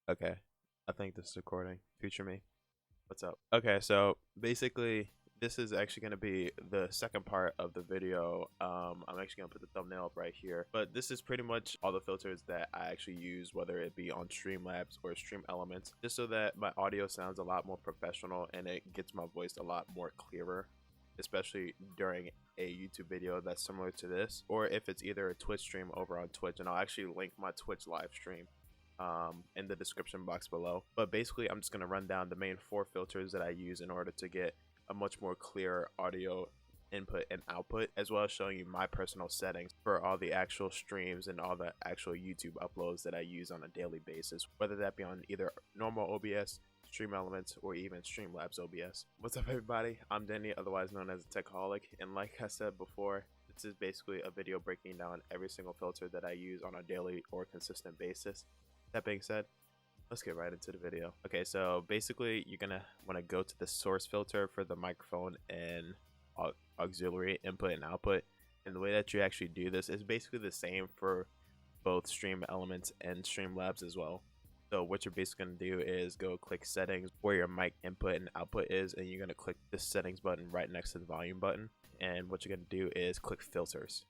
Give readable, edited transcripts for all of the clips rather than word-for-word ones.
Okay, I think this is recording. Future me, what's up? Okay, so basically, this is actually going to be the second part of the video. I'm actually going to put the thumbnail up right here, but this is pretty much all the filters that I actually use, whether it be on Streamlabs or Stream Elements, just so that my audio sounds a lot more professional and it gets my voice a lot more clearer, especially during a YouTube video that's similar to this, or if it's either a Twitch stream over on Twitch. And I'll actually link my Twitch live stream in the description box below. But basically, I'm just going to run down the main 4 filters that I use in order to get a much more clear audio input and output, as well as showing you my personal settings for all the actual streams and all the actual YouTube uploads that I use on a daily basis, whether that be on either normal OBS, Stream Elements, or even Streamlabs OBS. What's up, everybody? I'm Denny, otherwise known as Techaholic, and like I said before, this is basically a video breaking down every single filter that I use on a daily or consistent basis. That being said, let's get right into the video. Okay, so basically you're gonna want to go to the source filter for the microphone and auxiliary input and output. And the way that you actually do this is basically the same for both Stream Elements and Streamlabs as well. So what you're basically going to do is go click settings where your mic input and output is, and you're going to click the settings button right next to the volume button. And what you're going to do is click filters.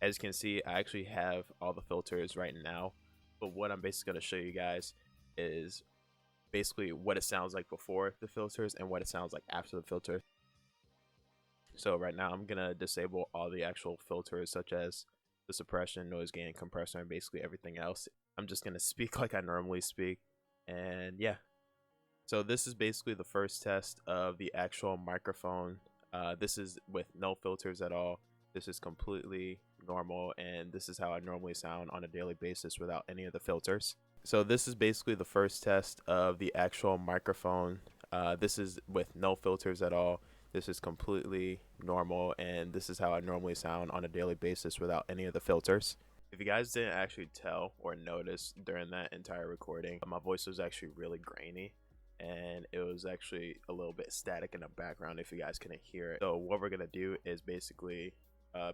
As you can see, I actually have all the filters right now. But what I'm basically going to show you guys is basically what it sounds like before the filters and what it sounds like after the filter. So right now I'm going to disable all the actual filters, such as the suppression, noise gain, compressor, and basically everything else. I'm just going to speak like I normally speak. And yeah, so this is basically the first test of the actual microphone. This is with no filters at all. This is completely normal, and this is how I normally sound on a daily basis without any of the filters. So this is basically the first test of the actual microphone. This is with no filters at all. This is completely normal, and this is how I normally sound on a daily basis without any of the filters. If you guys didn't actually tell or notice during that entire recording, my voice was actually really grainy, and it was actually a little bit static in the background if you guys couldn't hear it. So what we're gonna do is basically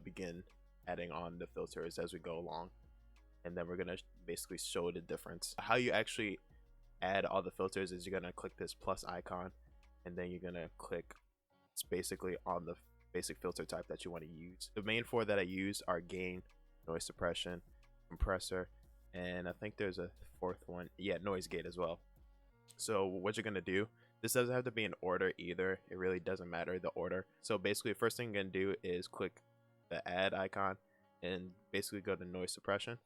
begin adding on the filters as we go along, and then we're gonna basically show the difference. How you actually add all the filters is you're gonna click this plus icon, and then you're gonna click basically on the basic filter type that you want to use. The main 4 that I use are gain, noise suppression, compressor, and I think there's a 4th one, yeah, noise gate as well. So what you're gonna do, this doesn't have to be in order either, it really doesn't matter the order. So basically the first thing you're gonna do is click the add icon and basically go to noise suppression.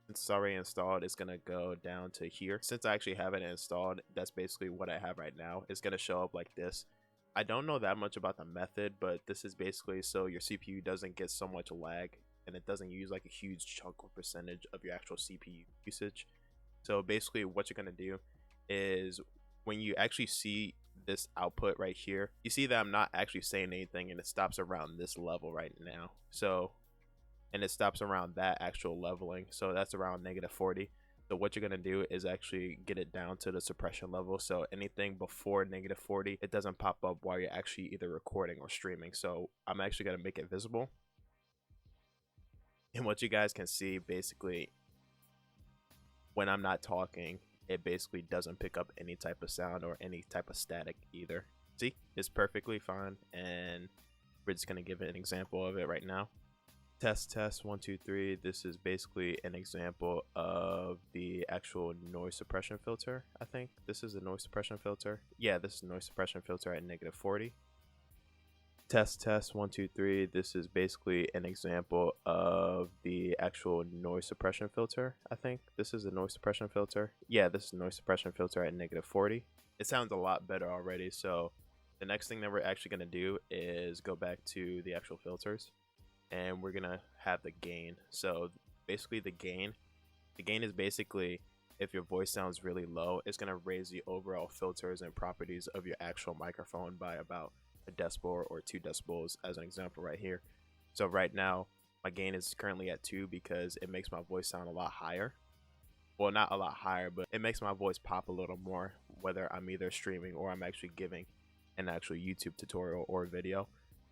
Since it's already installed, it's gonna go down to here. Since I actually have it installed, that's basically what I have right now. It's gonna show up like this. I don't know that much about the method, but this is basically so your CPU doesn't get so much lag and it doesn't use like a huge chunk or percentage of your actual CPU usage. So basically what you're gonna do is when you actually see this output right here, you see that I'm not actually saying anything, and it stops around this level right now. So, and it stops around that actual leveling, so that's around -40. So what you're gonna do is actually get it down to the suppression level, so anything before -40, it doesn't pop up while you're actually either recording or streaming. So I'm actually gonna make it visible, and what you guys can see basically when I'm not talking, it basically doesn't pick up any type of sound or any type of static either. See, it's perfectly fine, and we're just gonna give it an example of it right now. Test 1 2 3. This is basically an example of the actual noise suppression filter. I think this is a noise suppression filter. Yeah, this is a noise suppression filter at -40. Test 1 2 3. This is basically an example of the actual noise suppression filter. I think this is a noise suppression filter. Yeah, this is a noise suppression filter at -40. It sounds a lot better already. So the next thing that we're actually going to do is go back to the actual filters, and we're gonna have the gain. So basically the gain is basically if your voice sounds really low, it's gonna raise the overall filters and properties of your actual microphone by about a decibel or 2 decibels, as an example right here. So right now my gain is currently at 2 because it makes my voice sound a lot higher. Well, not a lot higher, but it makes my voice pop a little more, whether I'm either streaming or I'm actually giving an actual YouTube tutorial or video.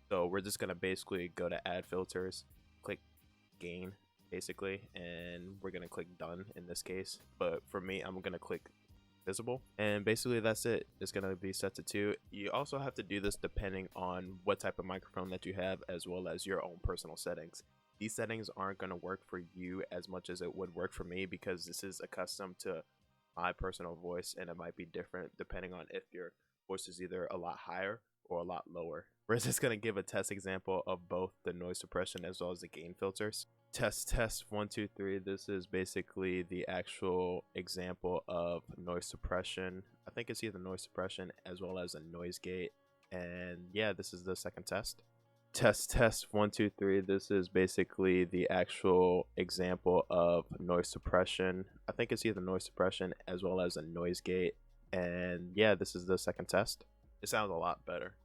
So we're just gonna basically go to add filters, click gain, basically, and we're gonna click done in this case. But for me, I'm gonna click visible, and basically that's it. It's gonna be set to 2. You also have to do this depending on what type of microphone that you have, as well as your own personal settings. These settings aren't going to work for you as much as it would work for me, because this is accustomed to my personal voice, and it might be different depending on if your voice is either a lot higher or a lot lower. We're just going to give a test example of both the noise suppression as well as the gain filters. Test 1 2 3. This is basically the actual example of noise suppression. I think it's either noise suppression as well as a noise gate. And yeah, this is the second test. Test 1 2 3. This is basically the actual example of noise suppression. I think it's either noise suppression as well as a noise gate. And yeah, this is the second test. It sounds a lot better.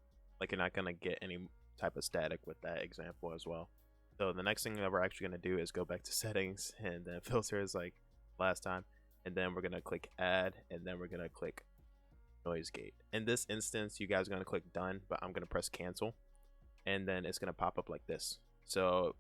Like, you're not gonna get any type of static with that example as well. So the next thing that we're actually gonna do is go back to settings and then filters like last time, and then we're gonna click add, and then we're gonna click noise gate. In this instance, you guys are gonna click done, but I'm gonna press cancel, and then it's gonna pop up like this. So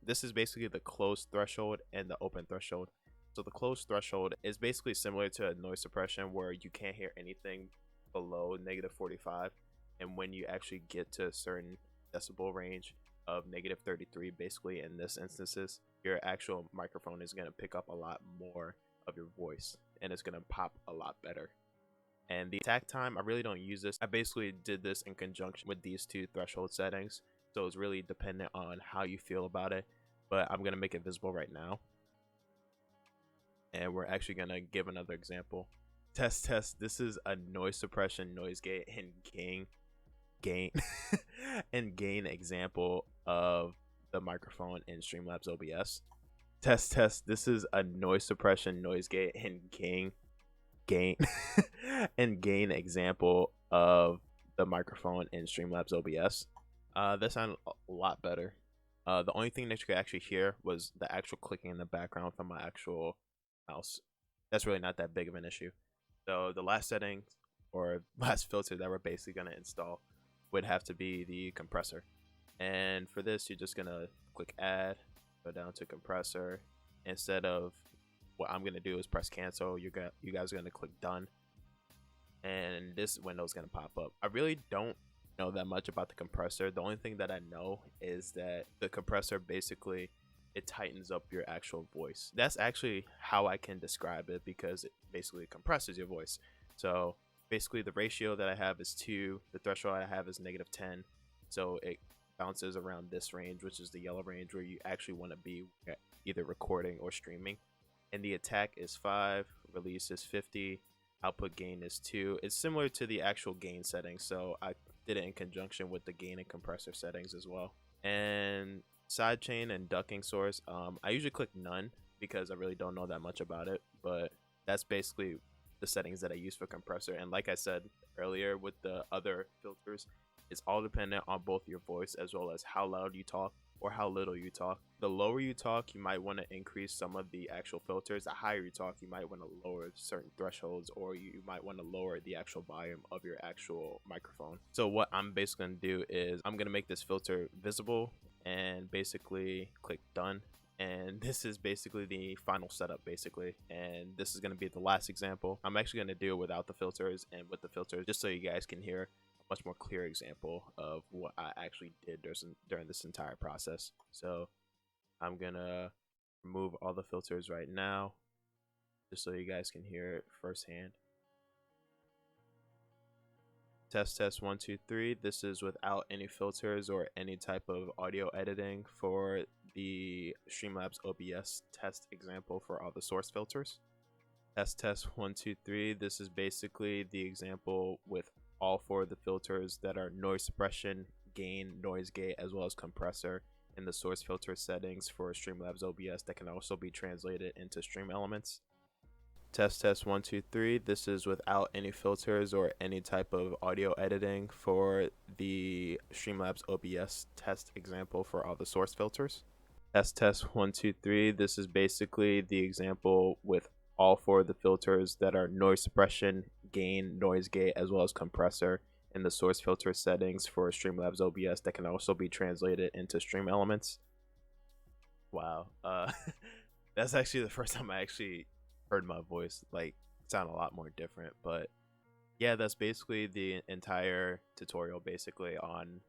this is basically the closed threshold and the open threshold. So the closed threshold is basically similar to a noise suppression, where you can't hear anything below -45, and when you actually get to a certain decibel range of -33, basically in this instances, your actual microphone is going to pick up a lot more of your voice, and it's going to pop a lot better. And the attack time, I really don't use this. I basically did this in conjunction with these 2 threshold settings, so it's really dependent on how you feel about it. But I'm going to make it visible right now, and we're actually going to give another example. Test. This is a noise suppression, noise gate, and gain and gain example of the microphone in Streamlabs OBS. Test. This is a noise suppression, noise gate, and gain and gain example of the microphone in Streamlabs OBS. That sounded a lot better. The only thing that you could actually hear was the actual clicking in the background from my actual mouse. That's really not that big of an issue. So the last setting, or last filter that we're basically going to install, would have to be the compressor. And for this, you're just going to click add, go down to compressor. Instead of, what I'm going to do is press cancel, you guys are going to click done, and this window is going to pop up. I really don't know that much about the compressor. The only thing that I know is that the compressor basically, it tightens up your actual voice. That's actually how I can describe it, because it basically compresses your voice. So basically the ratio that I have is 2, the threshold I have is -10, so it bounces around this range, which is the yellow range, where you actually want to be either recording or streaming. And the attack is 5, release is 50, output gain is 2. It's similar to the actual gain settings, so I did it in conjunction with the gain and compressor settings as well. And sidechain and ducking source, I usually click none because I really don't know that much about it, but that's basically the settings that I use for compressor. And like I said earlier with the other filters, it's all dependent on both your voice as well as how loud you talk or how little you talk. The lower you talk, you might want to increase some of the actual filters. The higher you talk, you might want to lower certain thresholds, or you might want to lower the actual volume of your actual microphone. So what I'm basically going to do is I'm going to make this filter visible and basically click done. And this is basically the final setup basically, and this is going to be the last example. I'm actually going to do it without the filters and with the filters, just so you guys can hear a much more clear example of what I actually did during this entire process. So I'm gonna remove all the filters right now, just so you guys can hear it firsthand. Test 1 2 3. This is without any filters or any type of audio editing for the Streamlabs OBS test example for all the source filters. Test 1 2 3. This is basically the example with all 4 of the filters that are noise suppression, gain, noise gate, as well as compressor in the source filter settings for Streamlabs OBS that can also be translated into stream elements. Test 1 2 3. This is without any filters or any type of audio editing for the Streamlabs OBS test example for all the source filters. Test 1 2 3. This is basically the example with all 4 of the filters that are noise suppression, gain, noise gate, as well as compressor in the source filter settings for Streamlabs OBS that can also be translated into stream elements. Wow. That's actually the first time I actually heard my voice like sound a lot more different. But yeah, that's basically the entire tutorial basically on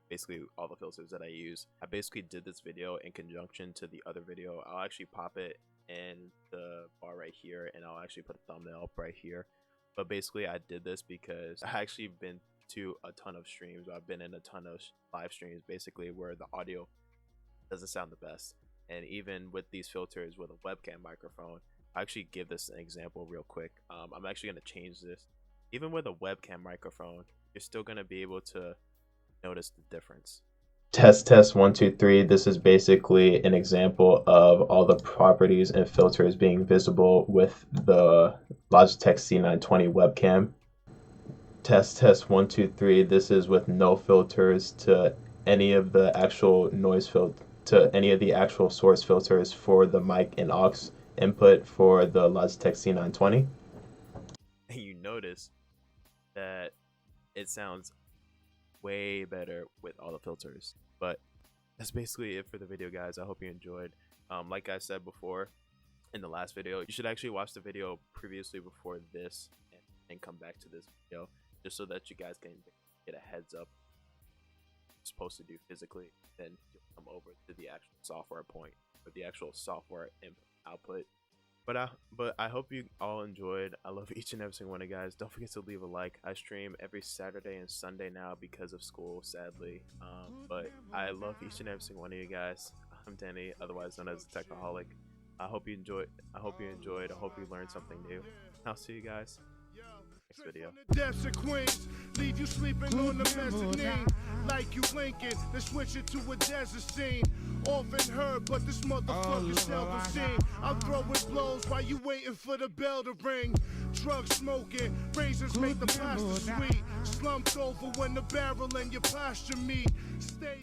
basically all the filters that I use. I basically did this video in conjunction to the other video. I'll actually pop it in the bar right here, and I'll actually put a thumbnail up right here. But basically I did this because I actually been to a ton of streams. I've been in a ton of live streams basically where the audio doesn't sound the best. And even with these filters with a webcam microphone, I'll actually give this an example real quick. I'm actually going to change this. Even with a webcam microphone, you're still going to be able to notice the difference. Test test 1 2 3. This is basically an example of all the properties and filters being visible with the Logitech C920 webcam. Test test 1 2 3. This is with no filters to any of the actual noise filter, to any of the actual source filters for the mic and aux input for the Logitech C920. And you notice that it sounds way better with all the filters. But that's basically it for the video, guys. I hope you enjoyed. Like I said before in the last video, you should actually watch the video previously before this and come back to this video, just so that you guys can get a heads up what you're supposed to do physically. Then you'll come over to the actual software point or the actual software input output. But I hope you all enjoyed. I love each and every single one of you guys. Don't forget to leave a like. I stream every Saturday and Sunday now because of school, sadly. But I love each and every single one of you guys. I'm Danny, otherwise known as the Techaholic. I hope you enjoyed. I hope you learned something new. I'll see you guys next video. Leave you sleeping on the mezzanine like you Lincoln, then switch it to a desert scene. Often heard, but this motherfucker seldom seen. I'm throwing blows while you waiting for the bell to ring. Drug smoking, razors make the pasta sweet. Slumped over when the barrel and your posture meet. Stay